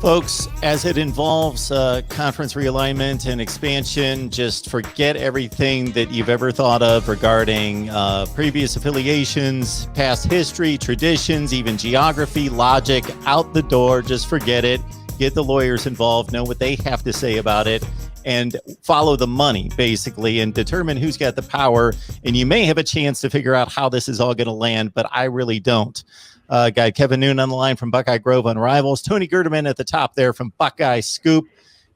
Folks, as it involves conference realignment and expansion, just forget everything that you've ever thought of regarding previous affiliations, past history, traditions, even geography, logic, out the door. Just forget it. Get the lawyers involved, know what they have to say about it, and follow the money, basically, and determine who's got the power. And you may have a chance to figure out how this is all going to land, but I really don't. Got Kevin Noon on the line from Buckeye Grove on Rivals. Tony Gerdeman at the top there from Buckeye Scoop.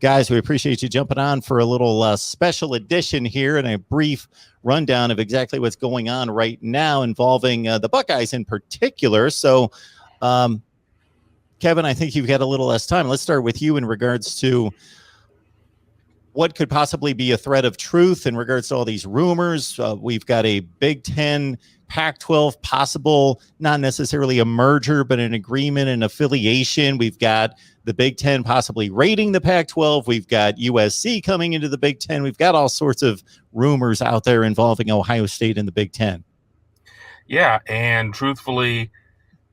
Guys, we appreciate you jumping on for a little special edition here and a brief rundown of exactly what's going on right now involving the Buckeyes in particular. So, Kevin, I think you've got a little less time. Let's start with you in regards to what could possibly be a thread of truth in regards to all these rumors. We've got a Big Ten, Pac-12 possible, not necessarily a merger, but an agreement and affiliation. We've got the Big Ten possibly raiding the Pac-12. We've got USC coming into the Big Ten. We've got all sorts of rumors out there involving Ohio State and the Big Ten. Yeah, and truthfully,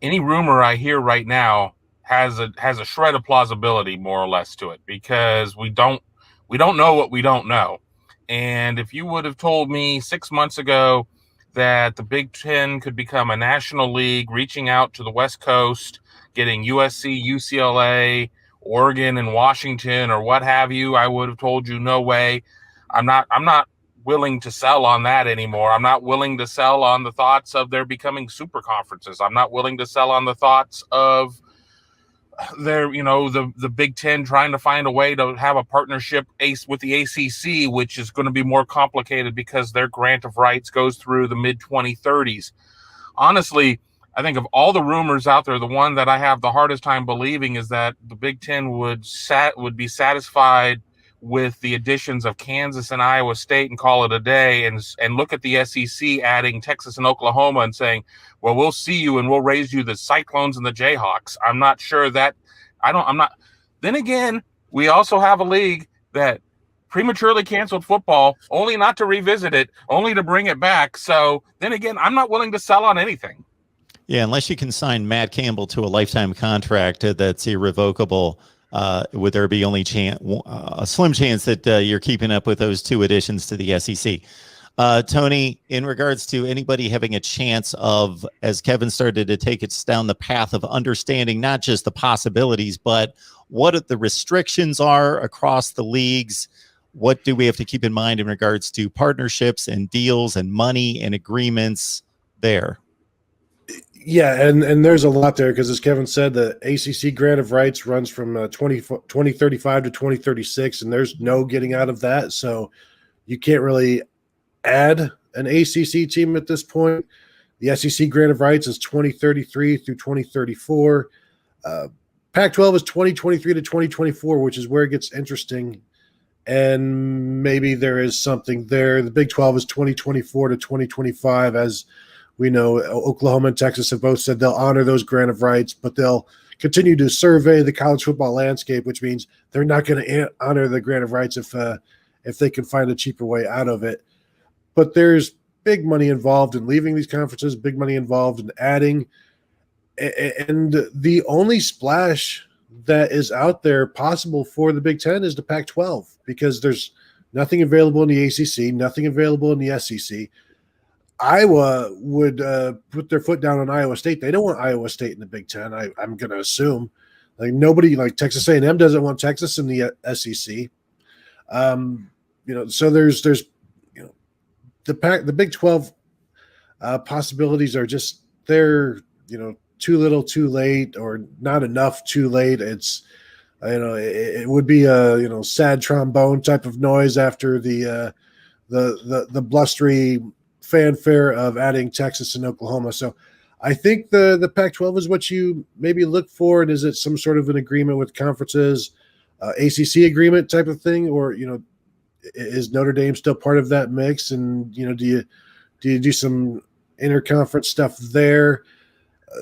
any rumor I hear right now has a shred of plausibility, more or less, to it, because we don't know what we don't know. And if you would have told me 6 months ago that the Big Ten could become a national league, reaching out to the West Coast, getting USC, UCLA, Oregon, and Washington, or what have you, I would have told you no way. I'm not willing to sell on that anymore. I'm not willing to sell on the thoughts of there becoming super conferences. I'm not willing to sell on the thoughts of the Big Ten trying to find a way to have a partnership with the ACC, which is going to be more complicated because their grant of rights goes through the mid-2030s. Honestly, I think of all the rumors out there, the one that I have the hardest time believing is that the Big Ten would be satisfied with the additions of Kansas and Iowa State and call it a day, and look at the SEC adding Texas and Oklahoma and saying, well, we'll see you and we'll raise you the Cyclones and the Jayhawks. I'm not sure that Then again, we also have a league that prematurely canceled football, only not to revisit it, only to bring it back. So then again, I'm not willing to sell on anything. Yeah, unless you can sign Matt Campbell to a lifetime contract that's irrevocable, would there be only a slim chance that you're keeping up with those two additions to the SEC? Tony, in regards to anybody having a chance of, as Kevin started to take us down the path of understanding not just the possibilities, but what the restrictions are across the leagues, what do we have to keep in mind in regards to partnerships and deals and money and agreements there? Yeah, and there's a lot there because, as Kevin said, the ACC grant of rights runs from 2035 to 2036, and there's no getting out of that. So you can't really add an ACC team at this point. The SEC grant of rights is 2033 through 2034. Pac-12 is 2023 to 2024, which is where it gets interesting, and maybe there is something there. The Big 12 is 2024 to 2025, as we know. Oklahoma and Texas have both said they'll honor those grant of rights, but they'll continue to survey the college football landscape, which means they're not going to honor the grant of rights if they can find a cheaper way out of it. But there's big money involved in leaving these conferences, big money involved in adding. And the only splash that is out there possible for the Big Ten is the Pac-12, because there's nothing available in the ACC, nothing available in the SEC. Iowa would put their foot down on Iowa State. They don't want Iowa State in the Big Ten, I'm going to assume. Like, nobody, like Texas A&M doesn't want Texas in the SEC. So there's the Big 12 possibilities are just, they're, too little too late, or not enough too late. It's, it would be a, sad trombone type of noise after the blustery fanfare of adding Texas and Oklahoma. So I think the Pac-12 is what you maybe look for. And is it some sort of an agreement with conferences, ACC agreement type of thing? Or, is Notre Dame still part of that mix? And, do you do some interconference stuff there?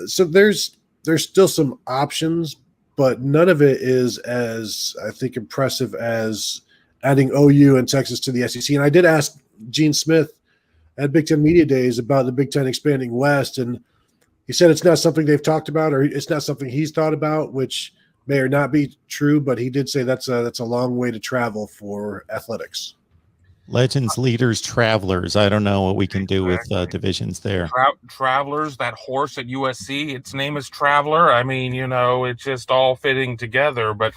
So there's still some options, but none of it is as, I think, impressive as adding OU and Texas to the SEC. And I did ask Gene Smith at Big Ten Media Days about the Big Ten expanding west, and he said it's not something they've talked about, or it's not something he's thought about, which may or not be true, but he did say that's a long way to travel for athletics. Legends, leaders, travelers. I don't know what we can do with Exactly. divisions there. Travelers, that horse at USC, its name is Traveler. I mean, it's just all fitting together. But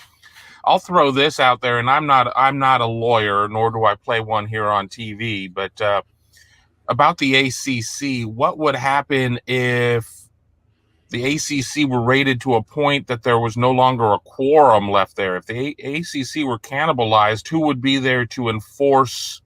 I'll throw this out there, and I'm not a lawyer, nor do I play one here on TV. But about the ACC, what would happen if the ACC were rated to a point that there was no longer a quorum left there? If the ACC were cannibalized, who would be there to enforce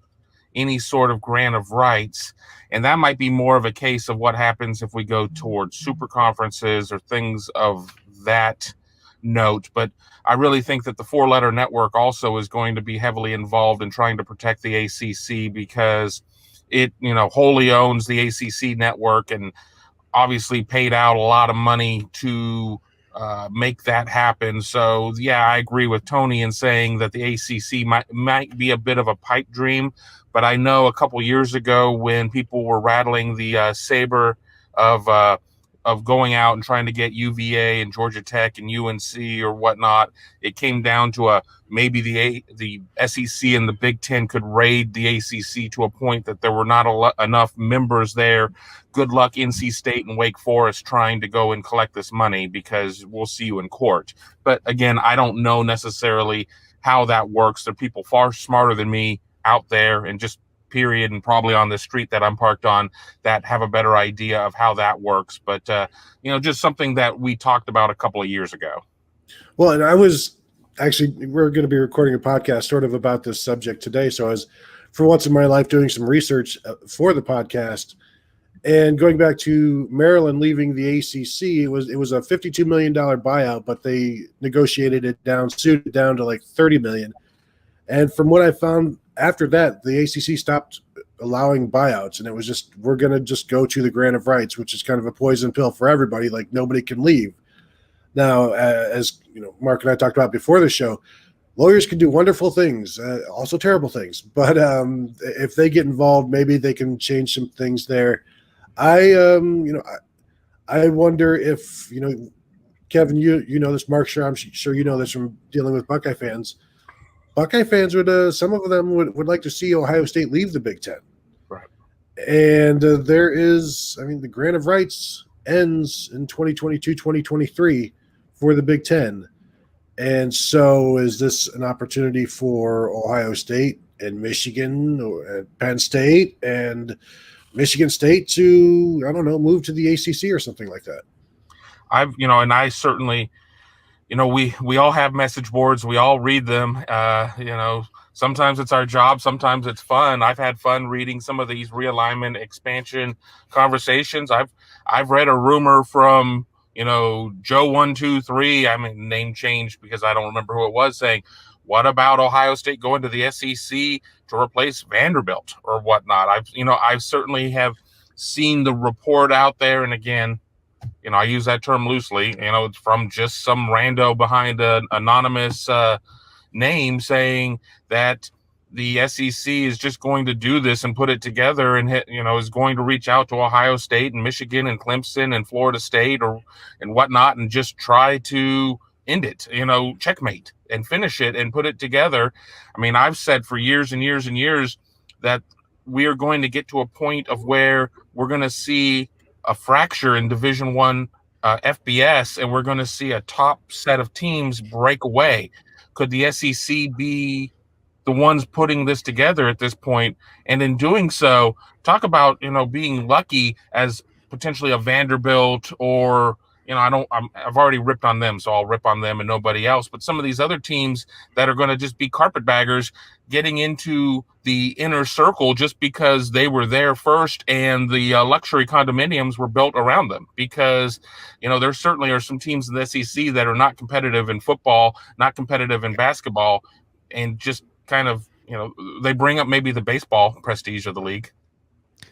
any sort of grant of rights? And that might be more of a case of what happens if we go towards super conferences or things of that note. But I really think that the four-letter network also is going to be heavily involved in trying to protect the ACC, because it, wholly owns the ACC network and obviously paid out a lot of money to make that happen. So, yeah, I agree with Tony in saying that the ACC might be a bit of a pipe dream. But I know a couple years ago when people were rattling the saber of going out and trying to get UVA and Georgia Tech and UNC or whatnot, it came down to maybe the SEC and the Big Ten could raid the ACC to a point that there were not enough members there. Good luck, NC State and Wake Forest, trying to go and collect this money, because we'll see you in court. But again, I don't know necessarily how that works. There are people far smarter than me out there, and just period, and probably on the street that I'm parked on, that have a better idea of how that works. But, just something that we talked about a couple of years ago. Well, and we're going to be recording a podcast sort of about this subject today. So I was, for once in my life, doing some research for the podcast, and going back to Maryland leaving the ACC, it was a $52 million buyout, but they negotiated it down, sued it down to like $30 million. And from what I found after that, the ACC stopped allowing buyouts, and it was just, we're going to just go to the grant of rights, which is kind of a poison pill for everybody. Like, nobody can leave. Now, as Mark and I talked about before the show, lawyers can do wonderful things, also terrible things. But if they get involved, maybe they can change some things there. I wonder if, Kevin, you know this, Mark, I'm sure you know this from dealing with Buckeye fans. Buckeye fans some of them would like to see Ohio State leave the Big Ten. Right. And the grant of rights ends in 2022, 2023 for the Big Ten. And so is this an opportunity for Ohio State and Michigan or Penn State and Michigan State to, move to the ACC or something like that? And I certainly, we all have message boards. We all read them. Sometimes it's our job. Sometimes it's fun. I've had fun reading some of these realignment expansion conversations. I've read a rumor from, Joe 123. Name changed because I don't remember who it was, saying, what about Ohio State going to the SEC to replace Vanderbilt or whatnot? I've certainly have seen the report out there. And again, I use that term loosely. It's from just some rando behind an anonymous name saying that the SEC is just going to do this and put it together and is going to reach out to Ohio State and Michigan and Clemson and Florida State and whatnot, and just try to end it, checkmate and finish it and put it together. I've said for years and years and years that we are going to get to a point of where we're going to see a fracture in Division I FBS, and we're going to see a top set of teams break away. Could the SEC be the ones putting this together at this point? And in doing so, talk about, being lucky as potentially a Vanderbilt or, I've already ripped on them, so I'll rip on them and nobody else. But some of these other teams that are going to just be carpetbaggers getting into the inner circle just because they were there first and the luxury condominiums were built around them. Because, there certainly are some teams in the SEC that are not competitive in football, not competitive in basketball, and just kind of, they bring up maybe the baseball prestige of the league.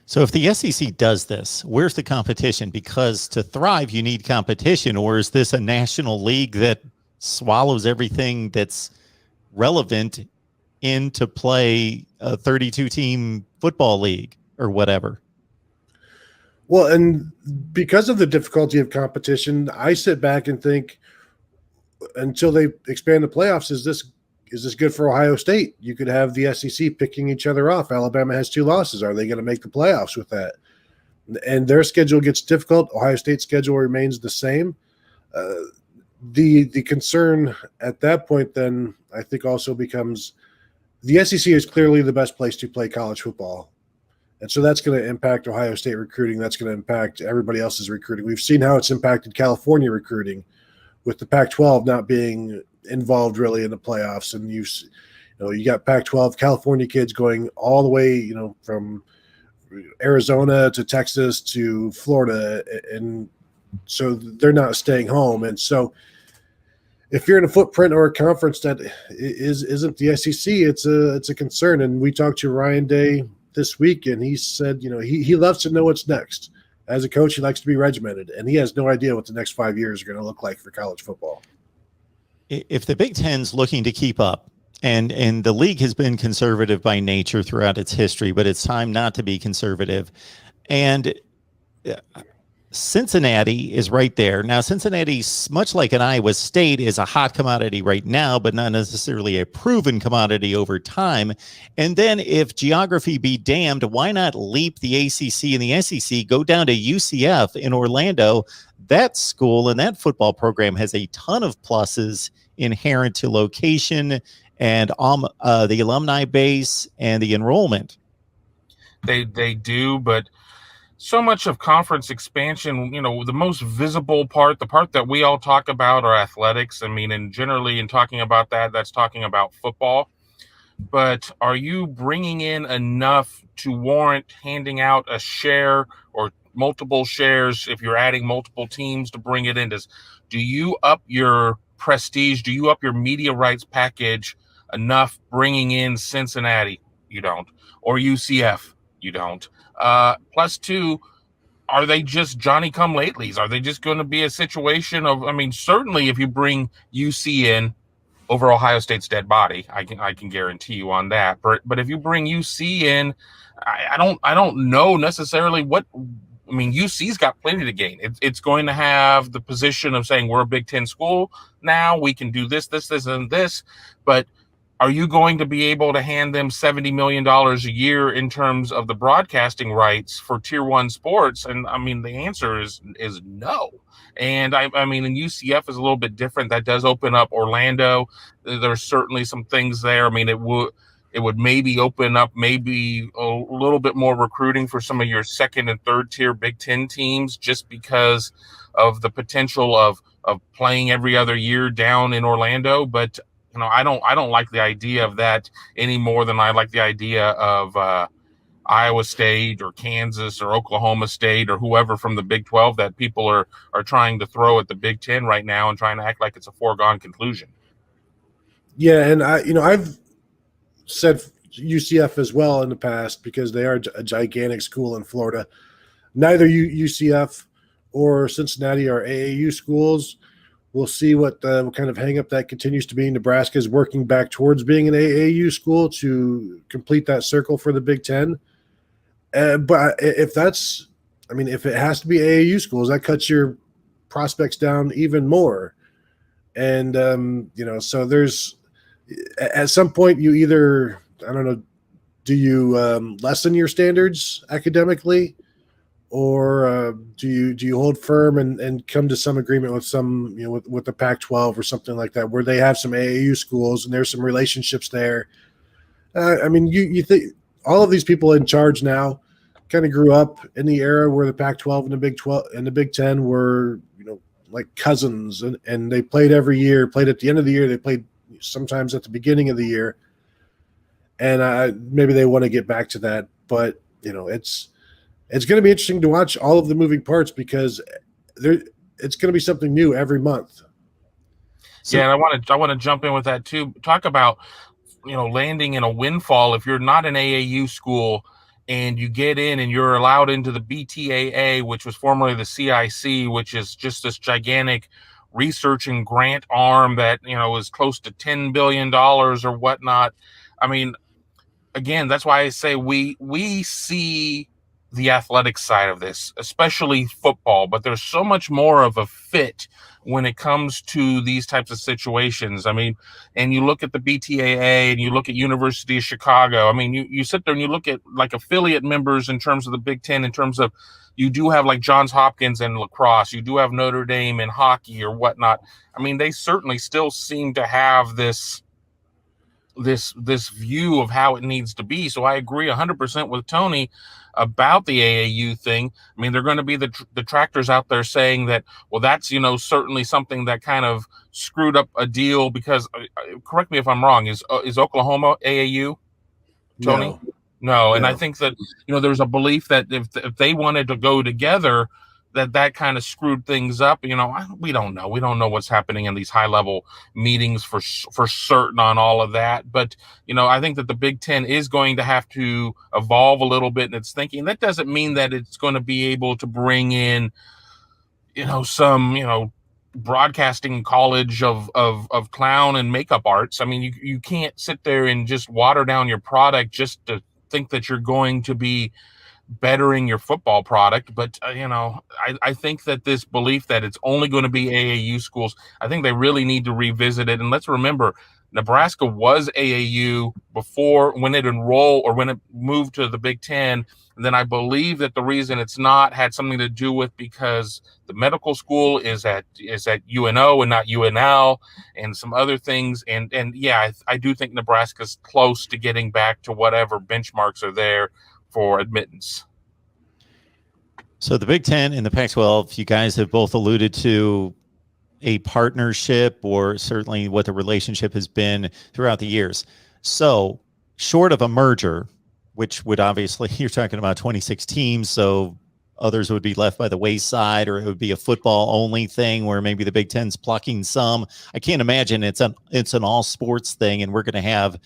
So if the SEC does this, where's the competition? Because to thrive, you need competition. Or is this a national league that swallows everything that's relevant into play a 32-team football league or whatever? Well, and because of the difficulty of competition, I sit back and think, until they expand the playoffs, is this good for Ohio State? You could have the SEC picking each other off. Alabama has 2 losses. Are they going to make the playoffs with that? And their schedule gets difficult. Ohio State's schedule remains the same. The concern at that point then I think also becomes the SEC is clearly the best place to play college football. And so that's going to impact Ohio State recruiting. That's going to impact everybody else's recruiting. We've seen how it's impacted California recruiting with the Pac-12 not being involved really in the playoffs. And you got Pac-12 California kids going all the way, from Arizona to Texas to Florida. And so they're not staying home. And so if you're in a footprint or a conference that isn't the SEC, it's a concern. And we talked to Ryan Day this week, and he said, he loves to know what's next. As a coach, he likes to be regimented, and he has no idea what the next 5 years are going to look like for college football. If the Big Ten's looking to keep up, and the league has been conservative by nature throughout its history, but it's time not to be conservative. And Cincinnati is right there. Now, Cincinnati, much like an Iowa State, is a hot commodity right now, but not necessarily a proven commodity over time. And then if geography be damned, why not leap the ACC and the SEC, go down to UCF in Orlando? That school and that football program has a ton of pluses inherent to location and the alumni base and the enrollment. They do, but so much of conference expansion, the most visible part, the part that we all talk about are athletics. I mean, and generally in talking about that, that's talking about football. But are you bringing in enough to warrant handing out a share or multiple shares if you're adding multiple teams to bring it in? Do you up your prestige? Do you up your media rights package enough bringing in Cincinnati? You don't. Or UCF? You don't. Plus 2, are they just Johnny-come-latelys? Are they just going to be a situation of, certainly if you bring UC in over Ohio State's dead body, I can guarantee you on that. But if you bring UC in, I don't know necessarily what. UC's got plenty to gain. It's going to have the position of saying we're a Big Ten school now. We can do this, and this. But are you going to be able to hand them $70 million a year in terms of the broadcasting rights for Tier 1 sports? And the answer is no. And and UCF is a little bit different. That does open up Orlando. There's certainly some things there. It would maybe open up maybe a little bit more recruiting for some of your second and third tier Big Ten teams, just because of the potential of playing every other year down in Orlando. But I don't like the idea of that any more than I like the idea of Iowa State or Kansas or Oklahoma State or whoever from the Big 12 that people are trying to throw at the Big 10 right now and trying to act like it's a foregone conclusion. Yeah, and I've said UCF as well in the past because they are a gigantic school in Florida. Neither UCF or Cincinnati are AAU schools. We'll see what kind of hang-up that continues to be. Nebraska is working back towards being an AAU school to complete that circle for the Big Ten. But if it has to be AAU schools, that cuts your prospects down even more. And, so there's at some point you either, I don't know, do you lessen your standards academically? Or do you hold firm and come to some agreement with some, with the Pac-12 or something like that, where they have some AAU schools and there's some relationships there? You think all of these people in charge now kind of grew up in the era where the Pac-12 and the Big 12 and the Big 10 were, like cousins, and they played every year, played at the end of the year, they played sometimes at the beginning of the year, and maybe they want to get back to that, but it's going to be interesting to watch all of the moving parts because it's going to be something new every month. So, yeah, and I want to jump in with that too. Talk about landing in a windfall if you're not an AAU school and you get in and you're allowed into the BTAA, which was formerly the CIC, which is just this gigantic research and grant arm that is close to $10 billion or whatnot. Again, that's why I say we see the athletic side of this, especially football, but there's so much more of a fit when it comes to these types of situations. I mean, and you look at the BTAA and you look at University of Chicago. I mean, you sit there and you look at like affiliate members in terms of the Big Ten, in terms of you do have like Johns Hopkins and lacrosse, you do have Notre Dame in hockey or whatnot. I mean, they certainly still seem to have this view of how it needs to be. So I agree 100% with Tony about the AAU thing. I mean, they're going to be the detractors out there saying that, well, that's, certainly something that kind of screwed up a deal because, correct me if I'm wrong, is Oklahoma AAU, Tony? No. And I think that, there's a belief that if they wanted to go together, that kind of screwed things up. We don't know. We don't know what's happening in these high level meetings for certain on all of that. But, I think that the Big Ten is going to have to evolve a little bit in its thinking. That doesn't mean that it's going to be able to bring in, some, broadcasting college of clown and makeup arts. I mean, you can't sit there and just water down your product just to think that you're going to be bettering your football product. But I think that this belief that it's only going to be AAU schools, I think they really need to revisit it. And let's remember, Nebraska was AAU before, when it enrolled or when it moved to the Big Ten. And then I believe that the reason it's not had something to do with because the medical school is at UNO and not UNL and some other things. And yeah, I do think Nebraska's close to getting back to whatever benchmarks are there for admittance. So the Big Ten and the Pac-12, you guys have both alluded to a partnership, or certainly what the relationship has been throughout the years. So short of a merger, which would obviously, you're talking about 26 teams, so others would be left by the wayside, or it would be a football only thing where maybe the Big Ten's plucking some. I can't imagine it's an all sports thing, and we're going to have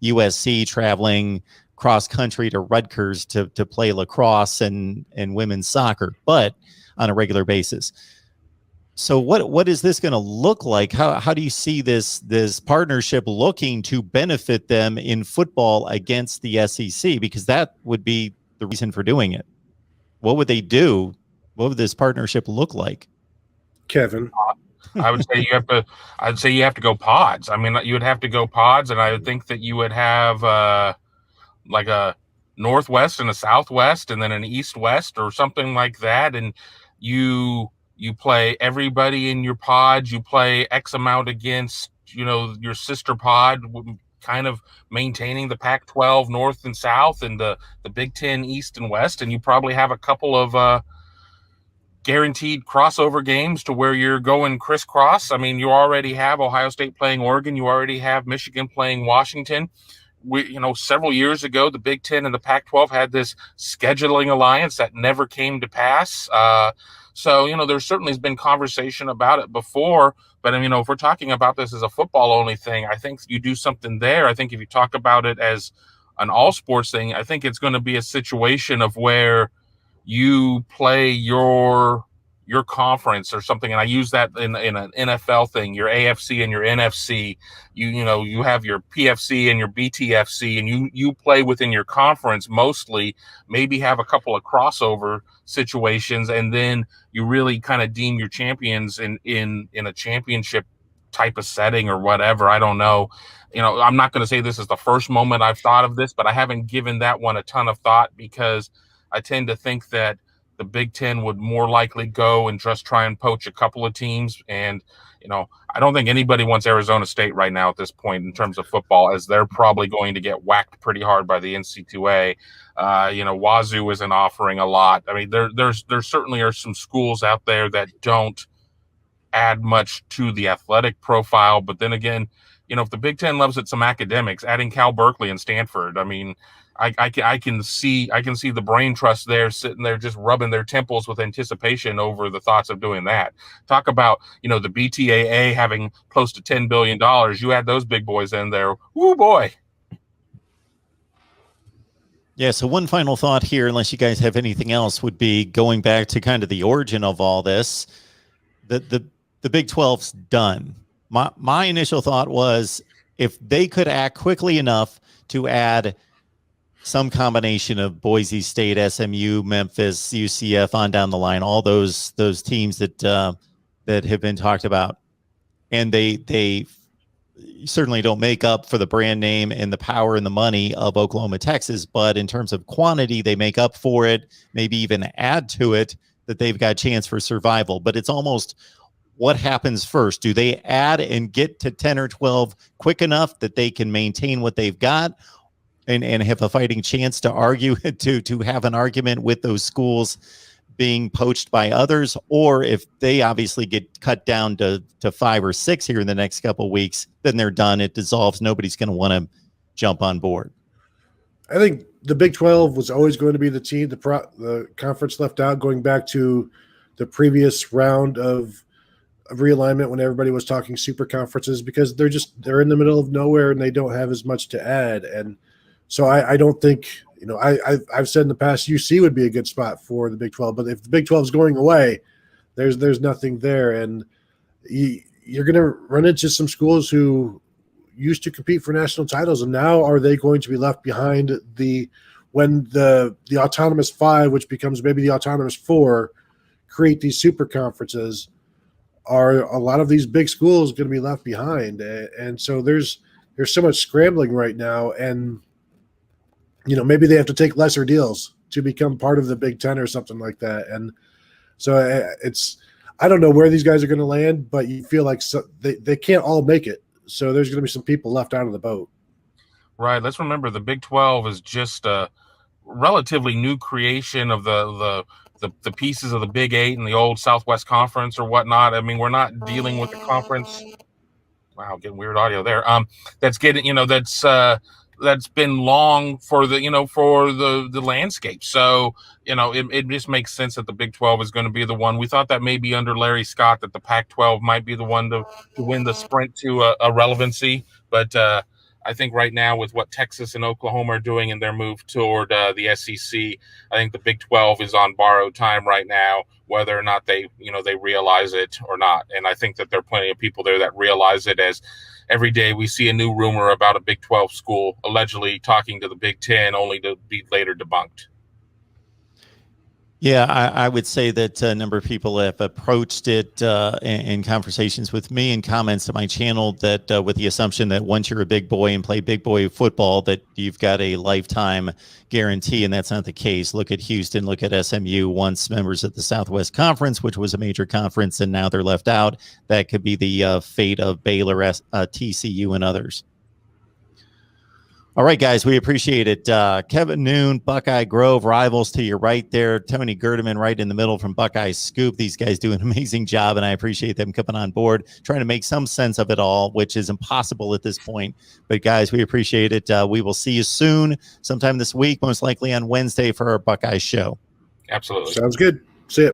USC traveling cross country to Rutgers to play lacrosse and women's soccer, but on a regular basis. So what is this going to look like? How do you see this partnership looking to benefit them in football against the SEC? Because that would be the reason for doing it. What would they do? What would this partnership look like? Kevin, I would say you have to go pods. I mean, you would have to go pods, and I would think that you would have like a Northwest and a Southwest, and then an East-West or something like that, and you play everybody in your pod. You play X amount against, your sister pod, kind of maintaining the Pac-12 North and South and the Big Ten East and West. And you probably have a couple of guaranteed crossover games to where you're going crisscross. I mean, you already have Ohio State playing Oregon. You already have Michigan playing Washington. Several years ago, the Big Ten and the Pac-12 had this scheduling alliance that never came to pass. So, there certainly has been conversation about it before, but if we're talking about this as a football only thing, I think you do something there. I think if you talk about it as an all sports thing, I think it's going to be a situation of where you play your conference or something. And I use that in an NFL thing, your AFC and your NFC, you have your PFC and your BTFC, and you play within your conference mostly, maybe have a couple of crossover situations, and then you really kind of deem your champions in a championship type of setting or whatever. I don't know. I'm not going to say this is the first moment I've thought of this, but I haven't given that one a ton of thought because I tend to think that the Big Ten would more likely go and just try and poach a couple of teams. And, I don't think anybody wants Arizona State right now at this point in terms of football, as they're probably going to get whacked pretty hard by the NC2A. Wazoo isn't offering a lot. I mean, there certainly are some schools out there that don't add much to the athletic profile. But then again, if the Big Ten loves it, some academics, adding Cal Berkeley and Stanford, I mean, I can see the brain trust there sitting there just rubbing their temples with anticipation over the thoughts of doing that. Talk about, the BTAA having close to $10 billion. You add those big boys in there. Woo boy. Yeah. So one final thought here, unless you guys have anything else, would be going back to kind of the origin of all this. The Big 12's done. My initial thought was if they could act quickly enough to add some combination of Boise State, SMU, Memphis, UCF on down the line, all those teams that have been talked about. And they certainly don't make up for the brand name and the power and the money of Oklahoma, Texas, but in terms of quantity, they make up for it, maybe even add to it, that they've got a chance for survival. But it's almost what happens first. Do they add and get to 10 or 12 quick enough that they can maintain what they've got and have a fighting chance to argue, to have an argument with those schools being poached by others? Or if they obviously get cut down to 5 or 6 here in the next couple of weeks, then they're done. It dissolves. Nobody's going to want to jump on board. I think the Big 12 was always going to be the team, the conference left out, going back to the previous round of realignment when everybody was talking super conferences, because they're in the middle of nowhere and they don't have as much to add. And so I don't think, I've said in the past UC would be a good spot for the Big 12, but if the Big 12 is going away, there's nothing there. And you're going to run into some schools who used to compete for national titles, and now are they going to be left behind when the autonomous 5, which becomes maybe the autonomous 4, create these super conferences? Are a lot of these big schools going to be left behind? And so there's so much scrambling right now, and maybe they have to take lesser deals to become part of the Big Ten or something like that. And so I don't know where these guys are going to land, but you feel like they can't all make it. So there's going to be some people left out of the boat. Right. Let's remember the Big 12 is just a relatively new creation of the pieces of the Big 8 and the old Southwest Conference or whatnot. I mean, we're not dealing with the conference. Wow, getting weird audio there. That's getting, that's been long for the landscape. So, it just makes sense that the Big 12 is going to be the one. We thought that maybe under Larry Scott that the Pac-12 might be the one to win the sprint to a relevancy. But I think right now with what Texas and Oklahoma are doing in their move toward the SEC, I think the Big 12 is on borrowed time right now, whether or not they realize it or not. And I think that there are plenty of people there that realize it, as every day we see a new rumor about a Big 12 school allegedly talking to the Big 10, only to be later debunked. Yeah, I would say that a number of people have approached it in conversations with me and comments to my channel that with the assumption that once you're a big boy and play big boy football, that you've got a lifetime guarantee, and that's not the case. Look at Houston, look at SMU, once members of the Southwest Conference, which was a major conference, and now they're left out. That could be the fate of Baylor, TCU, and others. All right, guys, we appreciate it. Kevin Noon, Buckeye Grove, rivals to your right there. Tony Gerdeman right in the middle from Buckeye Scoop. These guys do an amazing job, and I appreciate them coming on board, trying to make some sense of it all, which is impossible at this point. But, guys, we appreciate it. We will see you soon, sometime this week, most likely on Wednesday for our Buckeye show. Absolutely. Sounds good.